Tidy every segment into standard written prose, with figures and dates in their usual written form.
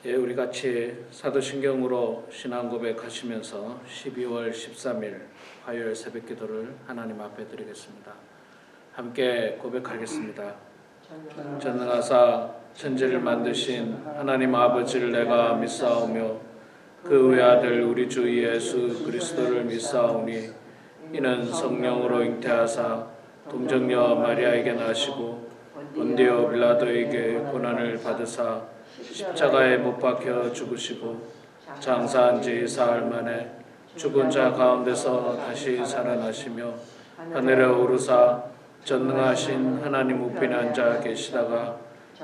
예, 우리 같이 사도신경으로 신앙 고백하시면서 12월 13일 화요일 새벽 기도를 하나님 앞에 드리겠습니다. 함께 고백하겠습니다. 전능하사 천지를 만드신 하나님 아버지를 내가 믿사오며 그 외아들 우리 주 예수 그리스도를 믿사오니 이는 성령으로 잉태하사 동정녀 마리아에게 나시고 본디오 빌라도에게 고난을 받으사 십자가에 못 박혀 죽으시고 장사한 지 사흘 만에 죽은 자 가운데서 다시 살아나시며 하늘에 오르사 전능하신 하나님 우편에 앉아 계시다가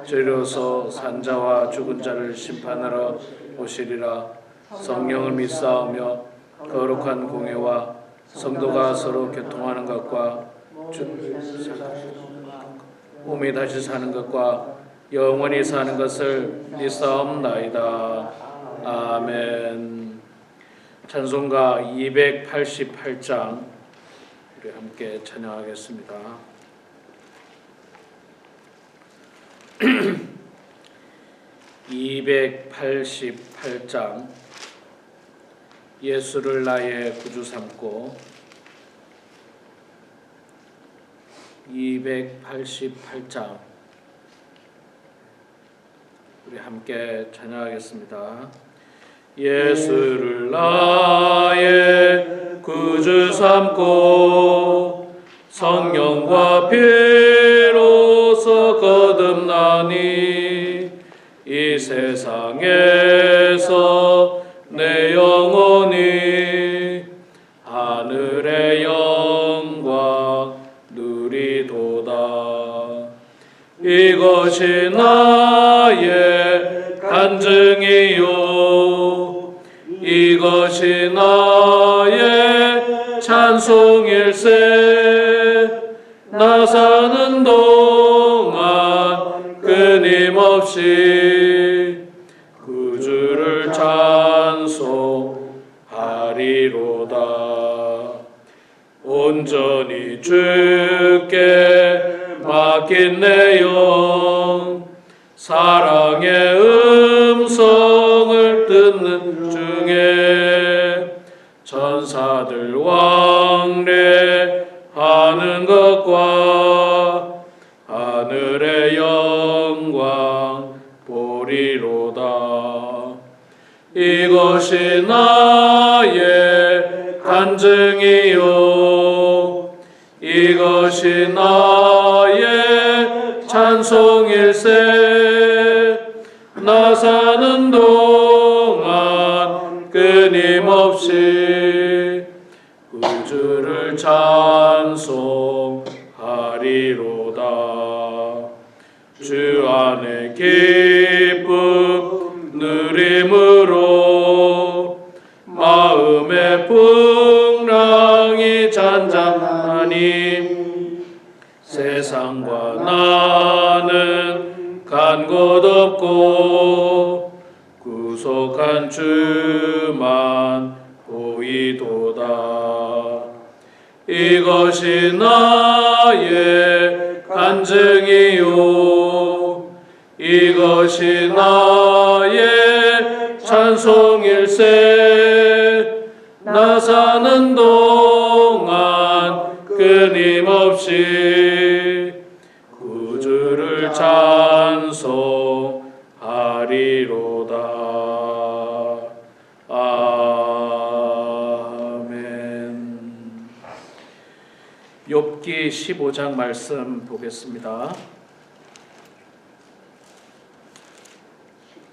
저리로서 산자와 죽은 자를 심판하러 오시리라. 성령을 믿사오며 거룩한 공회와 성도가 서로 교통하는 것과 몸이 다시 사는 것과 영원히 사는 것을 믿사옵나이다. 아멘. 찬송가 288장 우리 함께 찬양하겠습니다. 288장 예수를 나의 구주 삼고 288장 우리 함께 찬양하겠습니다. 예수를 나의 구주 삼고 성령과 피로서 거듭나니 이 세상에서 내 영혼이 하늘의 영광 누리도다. 이것이 나의 간증이요 이것이 나의 찬송일세. 나 사는 동안 끊임없이 구주를 찬송하리로다. 온전히 주께 맡긴 내 영 사랑의 음성을 듣는 중에 천사들 왕래하는 것과 하늘의 영광 보리로다. 이것이 나의 간증이요 이것이 나의 찬송일세. 나 사는 동안 끊임없이 구주를 찬송하리로다. 주 안에 기쁨 누림으로 마음의 풍랑이 잔잔하니 세상과 나는 간 곳 없고 구속한 주만 보이도다. 이것이 나의 간증이요 이것이 나의 찬송일세. 나 사는 동안 끊임없이 구주를 찬송하리로다. 아멘. 욥기 15장 말씀 보겠습니다.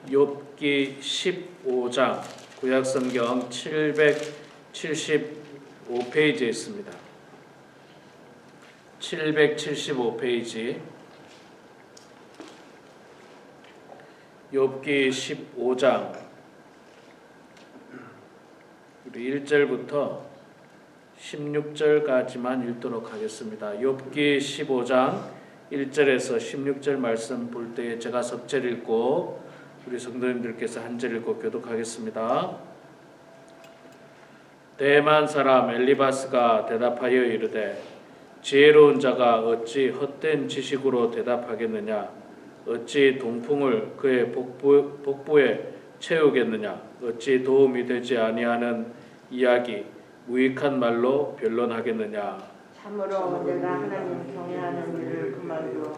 욥기 15장 구약성경 775페이지에 있습니다. 775페이지 욥기 15장 우리 1절부터 16절까지만 읽도록 하겠습니다. 욥기 15장 1절에서 16절 말씀 볼 때에 제가 석절 읽고 우리 성도님들께서 한 절 읽고 교독하겠습니다. 대만 사람 엘리바스가 대답하여 이르되 지혜로운 자가 어찌 헛된 지식으로 대답하겠느냐. 어찌 동풍을 그의 복부에 채우겠느냐. 어찌 도움이 되지 아니하는 이야기 무익한 말로 변론하겠느냐. 참으로 내가 하나님 경외하는 일을 그만두어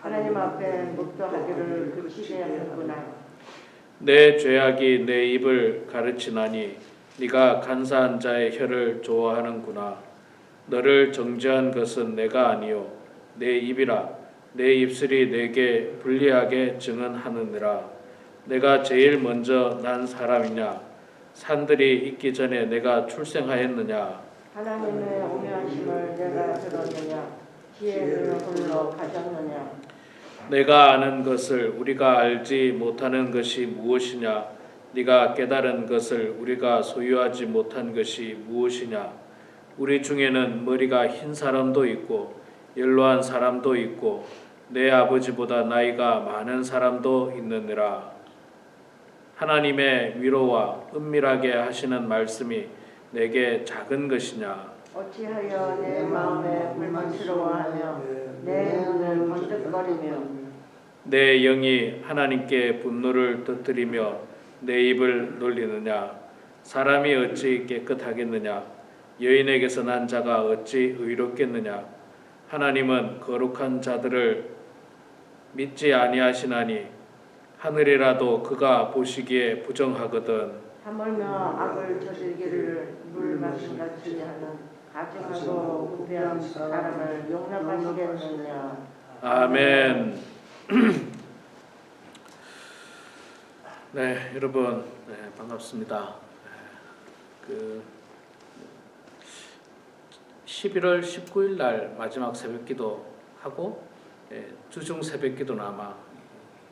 하나님 앞에 묵도하기를 그치게 하는구나. 내 죄악이 내 입을 가르치나니 네가 간사한 자의 혀를 좋아하는구나. 너를 정죄한 것은 내가 아니요 내 입이라. 내 입술이 내게 불리하게 증언하느니라. 내가 제일 먼저 난 사람이냐. 산들이 있기 전에 내가 출생하였느냐. 하나님의 오묘하심을 내가 들었느냐. 지혜를 홀로 가졌느냐. 내가 아는 것을 우리가 알지 못하는 것이 무엇이냐. 네가 깨달은 것을 우리가 소유하지 못한 것이 무엇이냐. 우리 중에는 머리가 흰 사람도 있고 연로한 사람도 있고 내 아버지보다 나이가 많은 사람도 있느니라. 하나님의 위로와 은밀하게 하시는 말씀이 내게 작은 것이냐. 어찌하여 내 마음에 불만스러워하며 내 눈을 번득거리며 내 영이 하나님께 분노를 터뜨리며 내 입을 놀리느냐. 사람이 어찌 깨끗하겠느냐. 여인에게서 난 자가 어찌 의롭겠느냐. 하나님은 거룩한 자들을 믿지 아니하시나니 하늘이라도 그가 보시기에 부정하거든. 하물며 악을 저질기를 물 마신같이 하는 가증하고 부패한 사람을 용납하시겠느냐. 아멘. 네, 여러분, 반갑습니다. 11월 19일 날 마지막 새벽기도 하고 주중 새벽기도는 아마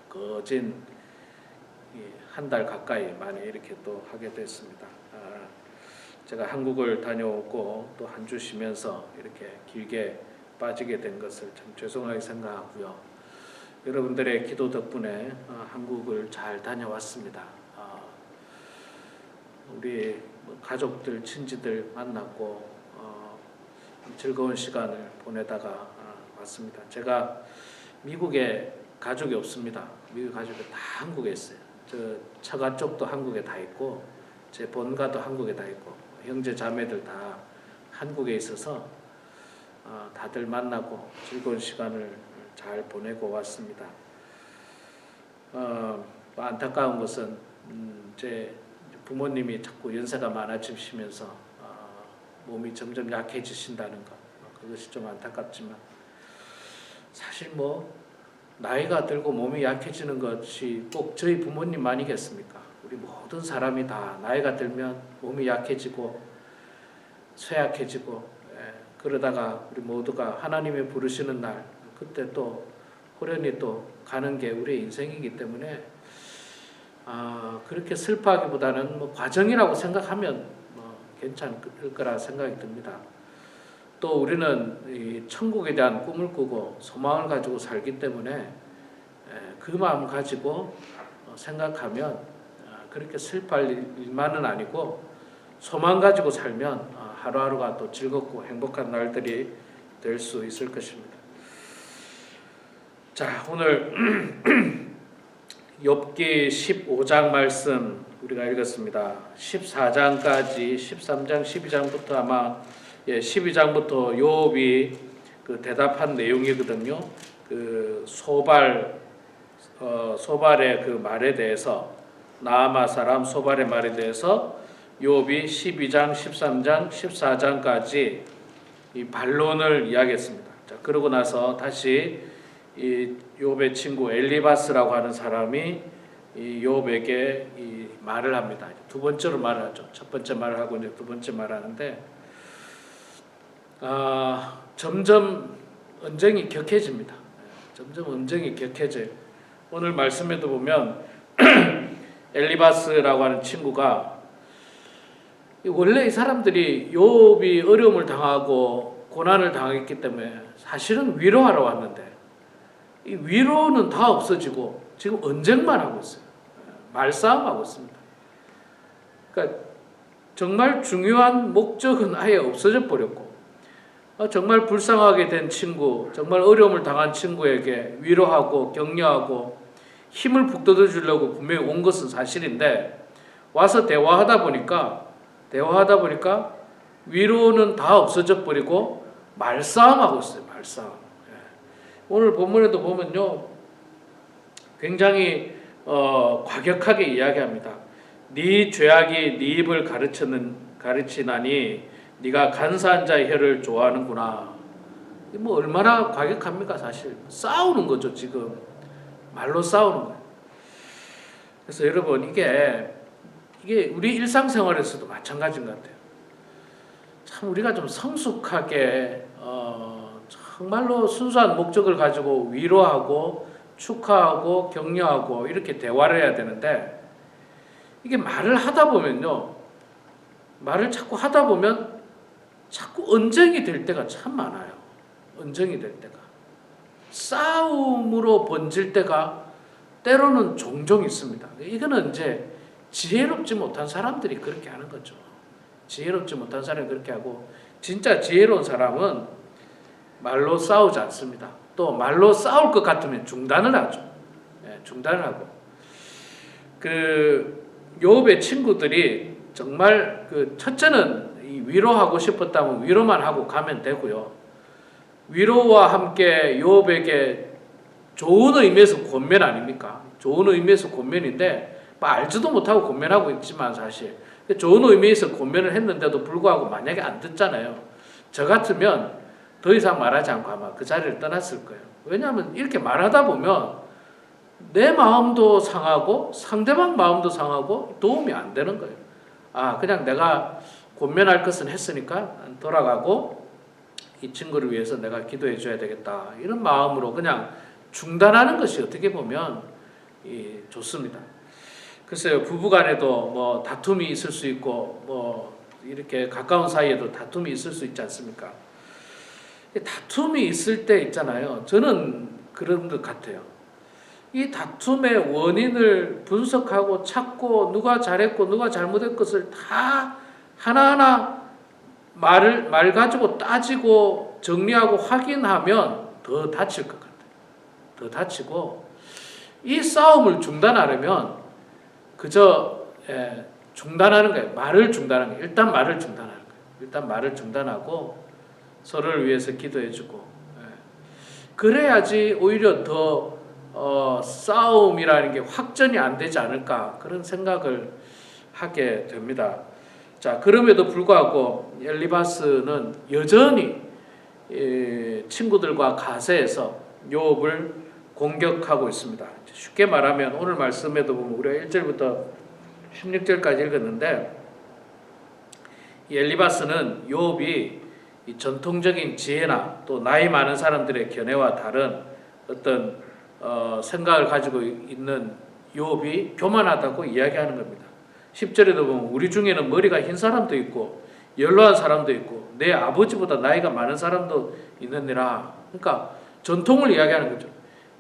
거진 한 달 가까이 만에 이렇게 또 하게 됐습니다. 제가 한국을 다녀오고 또 한 주 쉬면서 이렇게 길게 빠지게 된 것을 참 죄송하게 생각하고요. 여러분들의 기도 덕분에 한국을 잘 다녀왔습니다. 우리 가족들, 친지들 만났고 즐거운 시간을 보내다가 왔습니다. 제가 미국에 가족이 없습니다. 미국 가족이 다 한국에 있어요. 저 처가 쪽도 한국에 다 있고 제 본가도 한국에 다 있고 형제 자매들 다 한국에 있어서 다들 만나고 즐거운 시간을 잘 보내고 왔습니다. 안타까운 것은 제 부모님이 자꾸 연세가 많아지시면서 몸이 점점 약해지신다는 것, 그것이 좀 안타깝지만 사실 나이가 들고 몸이 약해지는 것이 꼭 저희 부모님만이겠습니까? 우리 모든 사람이 다 나이가 들면 몸이 약해지고 쇠약해지고 그러다가 우리 모두가 하나님이 부르시는 날 그때 또 호련히 또 가는 게 우리의 인생이기 때문에 그렇게 슬퍼하기보다는 과정이라고 생각하면 괜찮을 거라 생각이 듭니다. 또 우리는 이 천국에 대한 꿈을 꾸고 소망을 가지고 살기 때문에 그 마음 가지고 생각하면 그렇게 슬퍼할 일만은 아니고 소망 가지고 살면 하루하루가 또 즐겁고 행복한 날들이 될 수 있을 것입니다. 자, 오늘 욥기 15장 말씀 우리가 읽었습니다. 14장까지 13장 12장부터 아마 12장부터 욥이 그 대답한 내용이거든요. 그 소발의 그 말에 대해서 나아마 사람 소발의 말에 대해서 욥이 12장, 13장, 14장까지 이 반론을 이야기했습니다. 자, 그러고 나서 다시 이 욥의 친구 엘리바스라고 하는 사람이 이 욥에게 이 말을 합니다. 두 번째로 말을 하죠. 첫 번째 말을 하고 이제 두 번째 말을 하는데 점점 언쟁이 격해집니다. 점점 언쟁이 격해져요. 오늘 말씀에도 보면 엘리바스라고 하는 친구가 원래 이 사람들이 욥이 어려움을 당하고 고난을 당했기 때문에 사실은 위로하러 왔는데 이 위로는 다 없어지고 지금 언쟁만 하고 있어요. 말싸움하고 있습니다. 그러니까 정말 중요한 목적은 아예 없어져 버렸고 정말 불쌍하게 된 친구, 정말 어려움을 당한 친구에게 위로하고 격려하고 힘을 북돋워 주려고 분명히 온 것은 사실인데 와서 대화하다 보니까 위로는 다 없어져 버리고 말싸움하고 있어요. 말싸움. 예. 오늘 본문에도 보면요, 굉장히 과격하게 이야기합니다. 네 죄악이 네 입을 가르치나니 네가 간사한 자의 혀를 좋아하는구나. 뭐 얼마나 과격합니까? 사실 싸우는 거죠. 지금 말로 싸우는 거예요. 그래서 여러분 이게 우리 일상생활에서도 마찬가지인 것 같아요. 참 우리가 좀 성숙하게 정말로 순수한 목적을 가지고 위로하고 축하하고 격려하고 이렇게 대화를 해야 되는데 이게 말을 자꾸 하다 보면 자꾸 언쟁이 될 때가 참 많아요. 언쟁이 될 때가 싸움으로 번질 때가 때로는 종종 있습니다. 이거는 이제 지혜롭지 못한 사람들이 그렇게 하는 거죠. 지혜롭지 못한 사람이 그렇게 하고 진짜 지혜로운 사람은 말로 싸우지 않습니다. 또 말로 싸울 것 같으면 중단을 하죠. 예, 중단을 하고 욥의 친구들이 정말 첫째는 위로하고 싶었다면 위로만 하고 가면 되고요. 위로와 함께 욥에게 좋은 의미에서 권면 아닙니까? 좋은 의미에서 권면인데 알지도 못하고 권면하고 있지만 사실 좋은 의미에서 권면을 했는데도 불구하고 만약에 안 듣잖아요. 저 같으면 더 이상 말하지 않고 아마 그 자리를 떠났을 거예요. 왜냐하면 이렇게 말하다 보면 내 마음도 상하고 상대방 마음도 상하고 도움이 안 되는 거예요. 그냥 내가 권면할 것은 했으니까 돌아가고 이 친구를 위해서 내가 기도해 줘야 되겠다. 이런 마음으로 그냥 중단하는 것이 어떻게 보면 좋습니다. 글쎄요, 부부간에도 뭐 다툼이 있을 수 있고 뭐 이렇게 가까운 사이에도 다툼이 있을 수 있지 않습니까? 다툼이 있을 때 있잖아요. 저는 그런 것 같아요. 이 다툼의 원인을 분석하고 찾고 누가 잘했고 누가 잘못했 것을 다 하나하나 말 가지고 따지고 정리하고 확인하면 더 다칠 것 같아요. 더 다치고 이 싸움을 중단하려면 그저 중단하는 거예요. 말을 중단하는 거예요. 일단 말을 중단하는 거예요. 일단 말을 중단하고 서로를 위해서 기도해주고 그래야지 오히려 더 싸움이라는 게 확전이 안 되지 않을까 그런 생각을 하게 됩니다. 자, 그럼에도 불구하고 엘리바스는 여전히 친구들과 가세해서 욥을 공격하고 있습니다. 쉽게 말하면 오늘 말씀에도 보면 우리가 1절부터 16절까지 읽었는데 이 엘리바스는 욥이 이 전통적인 지혜나 또 나이 많은 사람들의 견해와 다른 어떤 생각을 가지고 있는 욥이 교만하다고 이야기하는 겁니다. 10절에도 보면 우리 중에는 머리가 흰 사람도 있고 연로한 사람도 있고 내 아버지보다 나이가 많은 사람도 있느니라. 그러니까 전통을 이야기하는 거죠.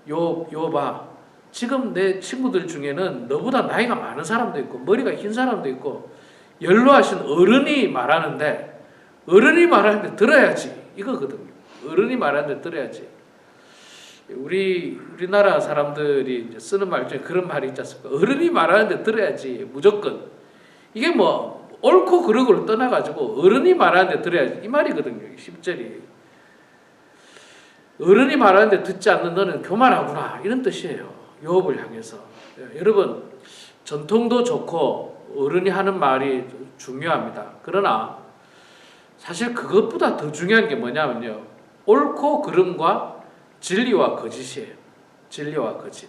욥아, 지금 내 친구들 중에는 너보다 나이가 많은 사람도 있고 머리가 흰 사람도 있고 연로하신 어른이 말하는데 들어야지 이거거든요. 어른이 말하는데 들어야지. 우리나라 사람들이 이제 쓰는 말 중에 그런 말이 있지 않습니까? 어른이 말하는데 들어야지 무조건. 이게 뭐 옳고 그르고를 떠나가지고 어른이 말하는데 들어야지 이 말이거든요. 10절이. 어른이 말하는데 듣지 않는 너는 교만하구나 이런 뜻이에요. 욥을 향해서. 여러분 전통도 좋고 어른이 하는 말이 중요합니다. 그러나 사실 그것보다 더 중요한 게 뭐냐면요. 옳고 그름과 진리와 거짓이에요. 진리와 거짓.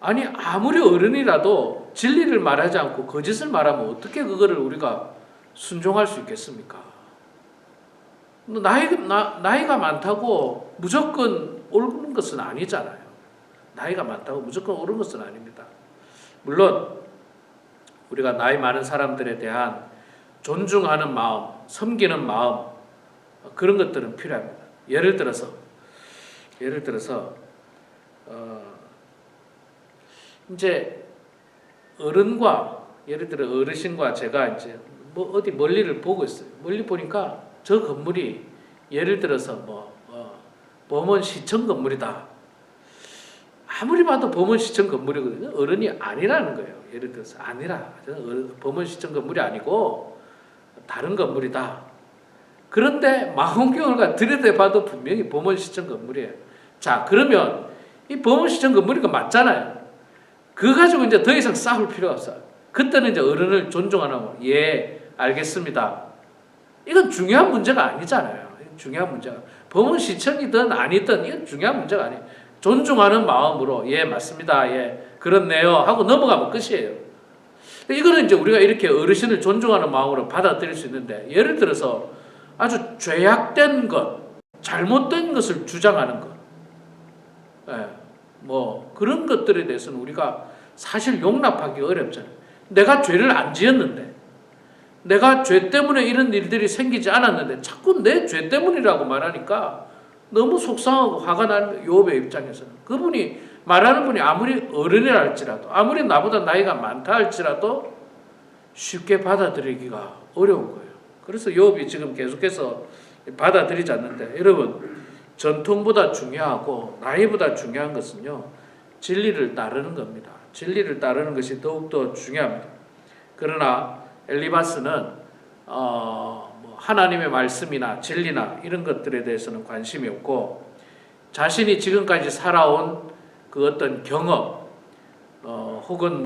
아니 아무리 어른이라도 진리를 말하지 않고 거짓을 말하면 어떻게 그거를 우리가 순종할 수 있겠습니까? 나이가 많다고 무조건 옳은 것은 아니잖아요. 나이가 많다고 무조건 옳은 것은 아닙니다. 물론 우리가 나이 많은 사람들에 대한 존중하는 마음, 섬기는 마음 그런 것들은 필요합니다. 예를 들어서 이제 어른과 예를 들어 어르신과 제가 이제 뭐 어디 멀리를 보고 있어요. 멀리 보니까 저 건물이 예를 들어서 범원시청 건물이다. 아무리 봐도 범원시청 건물이거든요. 어른이 아니라는 거예요. 예를 들어서 아니라 범원시청 건물이 아니고 다른 건물이다. 그런데 망원경을 들여다봐도 분명히 범원시청 건물이에요. 자, 그러면 이 범원시청 건물이가 맞잖아요. 그거 가지고 이제 더 이상 싸울 필요가 없어요. 그때는 이제 어른을 존중하는 거. 예, 알겠습니다. 이건 중요한 문제가 아니잖아요. 중요한 문제가. 범원시청이든 아니든 이건 중요한 문제가 아니에요. 존중하는 마음으로 예, 맞습니다. 예, 그렇네요 하고 넘어가면 끝이에요. 이거는 이제 우리가 이렇게 어르신을 존중하는 마음으로 받아들일 수 있는데, 예를 들어서 아주 죄악된 것, 잘못된 것을 주장하는 것, 그런 것들에 대해서는 우리가 사실 용납하기 어렵잖아요. 내가 죄를 안 지었는데, 내가 죄 때문에 이런 일들이 생기지 않았는데 자꾸 내 죄 때문이라고 말하니까 너무 속상하고 화가 나는 욥의 입장에서는. 그분이 말하는 분이 아무리 어른이라 할지라도, 아무리 나보다 나이가 많다 할지라도 쉽게 받아들이기가 어려운 거예요. 그래서 욥이 지금 계속해서 받아들이지 않는데, 여러분, 전통보다 중요하고 나이보다 중요한 것은요, 진리를 따르는 겁니다. 진리를 따르는 것이 더욱더 중요합니다. 그러나 엘리바스는 하나님의 말씀이나 진리나 이런 것들에 대해서는 관심이 없고, 자신이 지금까지 살아온 그 어떤 경험, 혹은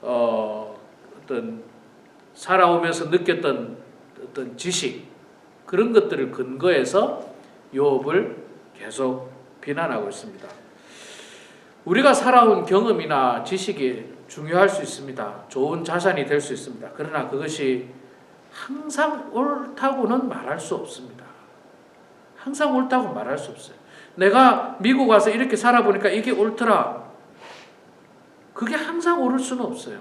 어떤 살아오면서 느꼈던 어떤 지식, 그런 것들을 근거해서 욥을 계속 비난하고 있습니다. 우리가 살아온 경험이나 지식이 중요할 수 있습니다. 좋은 자산이 될 수 있습니다. 그러나 그것이 항상 옳다고는 말할 수 없습니다. 항상 옳다고 말할 수 없어요. 내가 미국 와서 이렇게 살아보니까 이게 옳더라. 그게 항상 옳을 수는 없어요.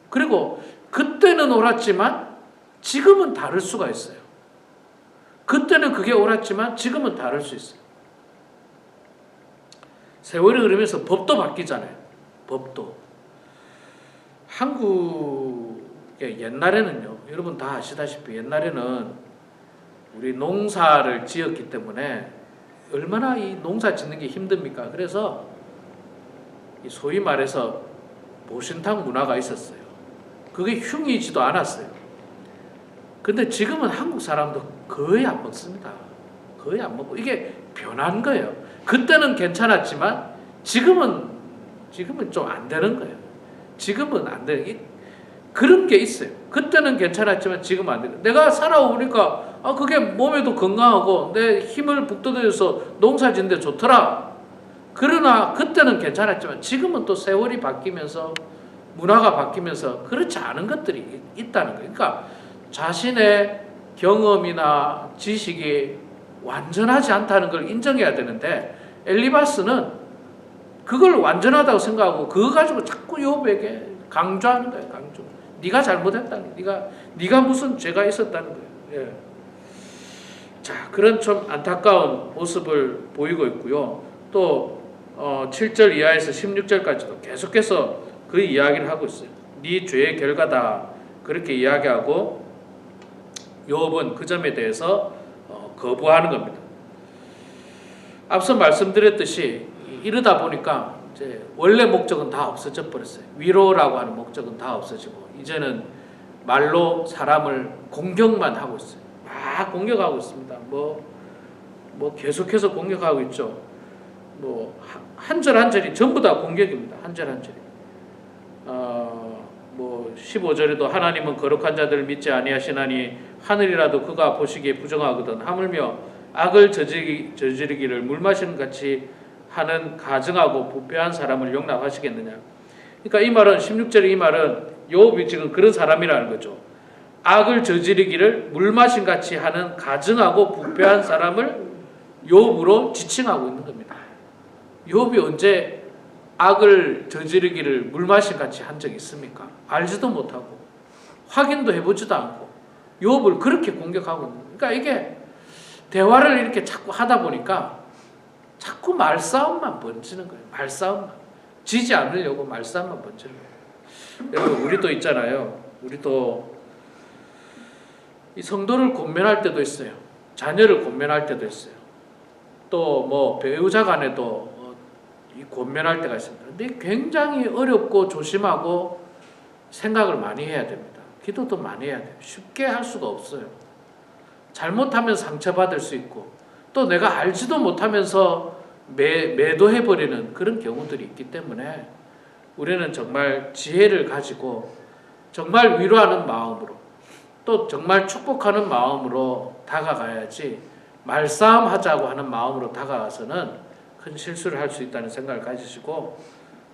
그리고 그때는 옳았지만 지금은 다를 수가 있어요. 그때는 그게 옳았지만 지금은 다를 수 있어요. 세월이 흐르면서 법도 바뀌잖아요. 법도. 한국에 옛날에는요, 여러분 다 아시다시피 옛날에는 우리 농사를 지었기 때문에 얼마나 이 농사 짓는 게 힘듭니까? 그래서 소위 말해서 보신탕 문화가 있었어요. 그게 흉이지도 않았어요. 근데 지금은 한국 사람도 거의 안 먹습니다. 거의 안 먹고, 이게 변한 거예요. 그때는 괜찮았지만 지금은 좀 안 되는 거예요. 지금은 안 되는, 그런 게 있어요. 그때는 괜찮았지만 지금은 안 되는. 내가 살아오니까 그게 몸에도 건강하고 내 힘을 북돋아줘서 농사 짓는데 좋더라. 그러나 그때는 괜찮았지만 지금은 또 세월이 바뀌면서 문화가 바뀌면서 그렇지 않은 것들이 있다는 거예요. 그러니까 자신의 경험이나 지식이 완전하지 않다는 걸 인정해야 되는데, 엘리바스는 그걸 완전하다고 생각하고 그거 가지고 자꾸 욥에게 강조하는 거예요. 강조. 네가 잘못했다는 거예요. 네가 무슨 죄가 있었다는 거예요. 예. 자, 그런 좀 안타까운 모습을 보이고 있고요. 또 7절 이하에서 16절까지도 계속해서 그 이야기를 하고 있어요. 네 죄의 결과다, 그렇게 이야기하고 욥은 그 점에 대해서 거부하는 겁니다. 앞서 말씀드렸듯이 이러다 보니까 이제 원래 목적은 다 없어져 버렸어요. 위로라고 하는 목적은 다 없어지고 이제는 말로 사람을 공격만 하고 있어요. 막 공격하고 있습니다. 계속해서 공격하고 있죠. 한 절 한 절이 전부 다 공격입니다. 한 절 한 절이. 15절에도 하나님은 거룩한 자들을 믿지 아니하시나니 하늘이라도 그가 보시기에 부정하거든 하물며 악을 저지르기를 물 마시는 같이 하는 가증하고 부패한 사람을 용납하시겠느냐. 그러니까 이 말은 16절의 이 말은 욥이 지금 그런 사람이라는 거죠. 악을 저지르기를 물 마신 같이 하는 가증하고 부패한 사람을 욥으로 지칭하고 있는 겁니다. 욥이 언제 악을 저지르기를 물 마신 같이 한 적이 있습니까? 알지도 못하고 확인도 해보지도 않고 욥을 그렇게 공격하고 있는 거예요. 그러니까 이게 대화를 이렇게 자꾸 하다 보니까 자꾸 말싸움만 번지는 거예요. 말싸움만. 지지 않으려고 말싸움만 번지는 거예요. 여러분, 우리도 있잖아요. 우리도 이 성도를 권면할 때도 있어요. 자녀를 권면할 때도 있어요. 또 뭐 배우자 간에도 이 권면할 때가 있습니다. 근데 굉장히 어렵고 조심하고 생각을 많이 해야 됩니다. 기도도 많이 해야 돼요. 쉽게 할 수가 없어요. 잘못하면 상처받을 수 있고 또 내가 알지도 못하면서 매도해버리는 그런 경우들이 있기 때문에 우리는 정말 지혜를 가지고 정말 위로하는 마음으로 또 정말 축복하는 마음으로 다가가야지 말싸움 하자고 하는 마음으로 다가가서는 큰 실수를 할 수 있다는 생각을 가지시고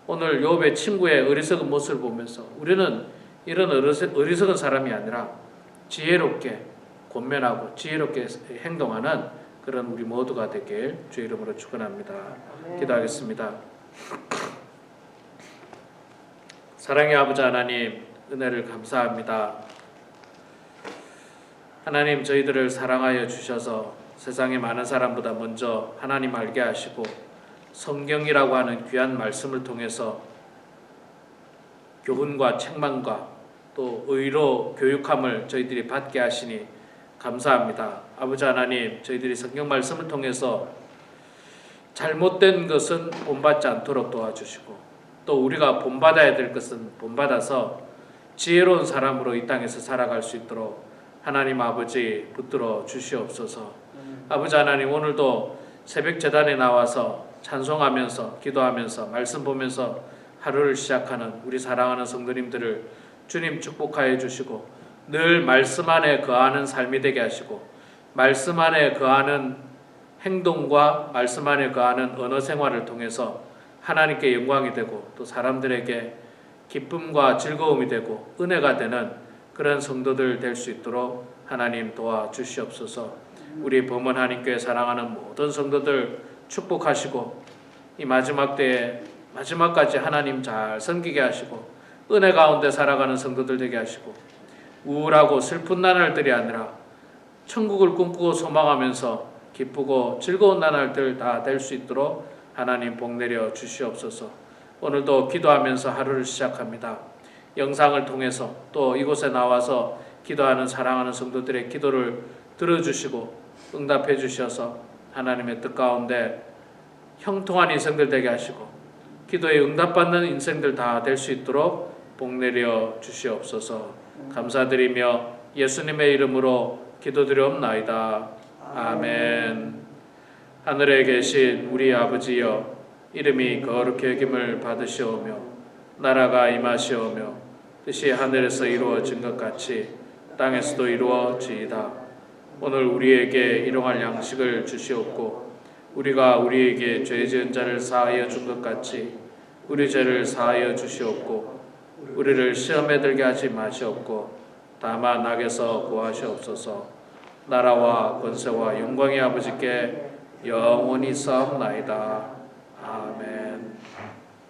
오늘 욥의 친구의 어리석은 모습을 보면서 우리는 이런 어리석은 사람이 아니라 지혜롭게 권면하고 지혜롭게 행동하는 그런 우리 모두가 되길 주의 이름으로 축원합니다. 기도하겠습니다. 사랑의 아버지 하나님, 은혜를 감사합니다. 하나님, 저희들을 사랑하여 주셔서 세상의 많은 사람보다 먼저 하나님 알게 하시고 성경이라고 하는 귀한 말씀을 통해서 교훈과 책망과 또 의로 교육함을 저희들이 받게 하시니 감사합니다. 아버지 하나님, 저희들이 성경 말씀을 통해서 잘못된 것은 본받지 않도록 도와주시고 또 우리가 본받아야 될 것은 본받아서 지혜로운 사람으로 이 땅에서 살아갈 수 있도록 하나님 아버지 붙들어 주시옵소서. 아버지 하나님, 오늘도 새벽 제단에 나와서 찬송하면서 기도하면서 말씀 보면서 하루를 시작하는 우리 사랑하는 성도님들을 주님 축복하여 주시고 늘 말씀 안에 거하는 삶이 되게 하시고 말씀 안에 거하는 행동과 말씀 안에 거하는 언어 생활을 통해서 하나님께 영광이 되고 또 사람들에게 기쁨과 즐거움이 되고 은혜가 되는 그런 성도들 될 수 있도록 하나님 도와주시옵소서. 우리 범원 하나님께 사랑하는 모든 성도들 축복하시고 이 마지막 때에 마지막까지 하나님 잘 섬기게 하시고 은혜 가운데 살아가는 성도들 되게 하시고 우울하고 슬픈 나날들이 아니라 천국을 꿈꾸고 소망하면서 기쁘고 즐거운 나날들 다 될 수 있도록 하나님 복 내려 주시옵소서. 오늘도 기도하면서 하루를 시작합니다. 영상을 통해서 또 이곳에 나와서 기도하는 사랑하는 성도들의 기도를 들어주시고 응답해 주셔서 하나님의 뜻 가운데 형통한 인생들 되게 하시고 기도에 응답받는 인생들 다 될 수 있도록 복 내려 주시옵소서. 감사드리며 예수님의 이름으로 기도드리옵나이다. 아멘. 하늘에 계신 우리 아버지여, 이름이 거룩히 여김을 받으시오며 나라가 임하시오며 뜻이 하늘에서 이루어진 것 같이 땅에서도 이루어지이다. 오늘 우리에게 일용할 양식을 주시옵고 우리가 우리에게 죄 지은 자를 사하여 준 것 같이 우리 죄를 사하여 주시옵고 우리를 시험에 들게 하지 마시옵고 다만 악에서 구하시옵소서. 나라와 권세와 영광의 아버지께 영원히 싸움나이다. 아멘.